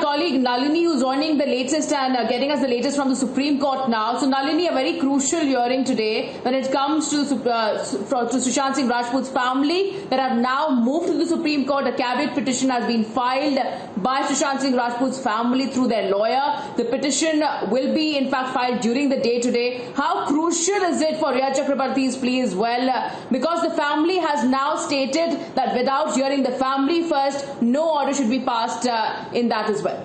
colleague Nalini, who's joining the latest and getting us the latest from the Supreme Court now. So Nalini, a very crucial hearing today when it comes to Sushant Singh Rajput's family that have now moved to the Supreme Court. A caveat petition has been filed by Sushant Singh Rajput's family through their lawyer. The petition will be in fact filed during the day today. How crucial is it for Rhea Chakrabarty's plea as well? Because the family has now stated that without hearing the family first, no order should be passed in that as well.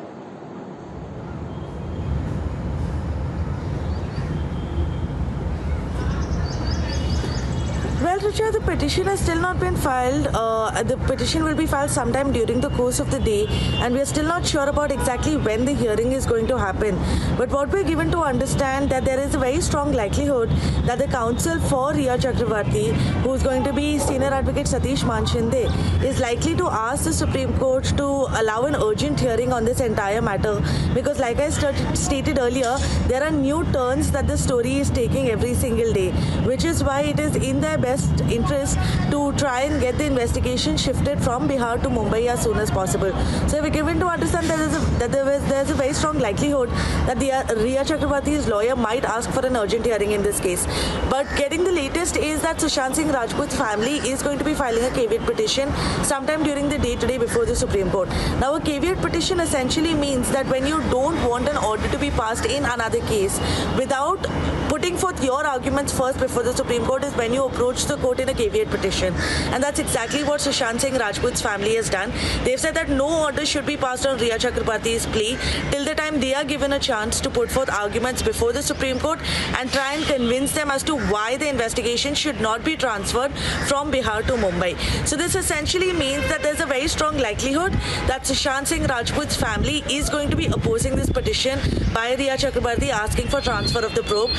Well, Richa, the petition has still not been filed. The petition will be filed sometime during the course of the day, and we are still not sure about exactly when the hearing is going to happen. But what we're given to understand that there is a very strong likelihood that the counsel for Rhea Chakrabarty, who is going to be Senior Advocate Satish Manshinde, is likely to ask the Supreme Court to allow an urgent hearing on this entire matter. Because like I stated earlier, there are new turns that the story is taking every single day, which is why it is in their best interest to try and get the investigation shifted from Bihar to Mumbai as soon as possible. So we're given to understand that there's a very strong likelihood that Rhea Chakrabarty's lawyer might ask for an urgent hearing in this case. But getting the latest is that Sushant Singh Rajput's family is going to be filing a caveat petition sometime during the day today before the Supreme Court. Now, a caveat petition essentially means that when you don't want an order to be passed in another case without putting forth your arguments first before the Supreme Court is when you approach the court in a caveat petition. And that's exactly what Sushant Singh Rajput's family has done. They've said that no order should be passed on Rhea Chakrabarty's plea till the time they are given a chance to put forth arguments before the Supreme Court and try and convince them as to why the investigation should not be transferred from Bihar to Mumbai. So this essentially means that there's a very strong likelihood that Sushant Singh Rajput's family is going to be opposing this petition by Rhea Chakrabarty asking for transfer of the probe,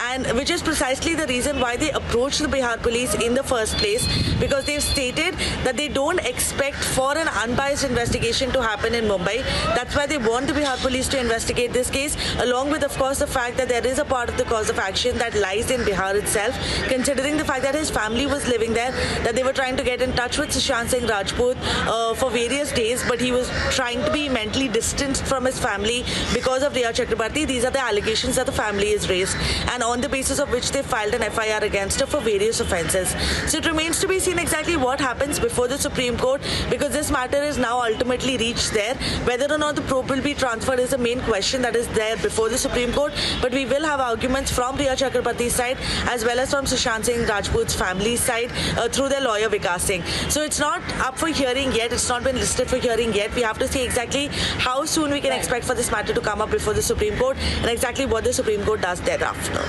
and which is precisely the reason why they approached the Bihar police in the first place, because they've stated that they don't expect for an unbiased investigation to happen in Mumbai. That's why they want the Bihar police to investigate this case, along with, of course, the fact that there is a part of the cause of action that lies in Bihar itself, considering the fact that his family was living there, that they were trying to get in touch with Sushant Singh Rajput for various days, but he was trying to be mentally distanced from his family because of Rhea Chakrabarty. These are the allegations that the family has raised, and on the basis of which they filed an FIR against her for various offences. So it remains to be seen exactly what happens before the Supreme Court, because this matter is now ultimately reached there. Whether or not the probe will be transferred is the main question that is there before the Supreme Court, but we will have arguments from Rhea Chakrabarty's side as well as from Sushant Singh Rajput's family's side through their lawyer Vikas Singh. So it's not up for hearing yet, it's not been listed for hearing yet. We have to see exactly how soon we can expect for this matter to come up before the Supreme Court and exactly what the Supreme Court does thereafter.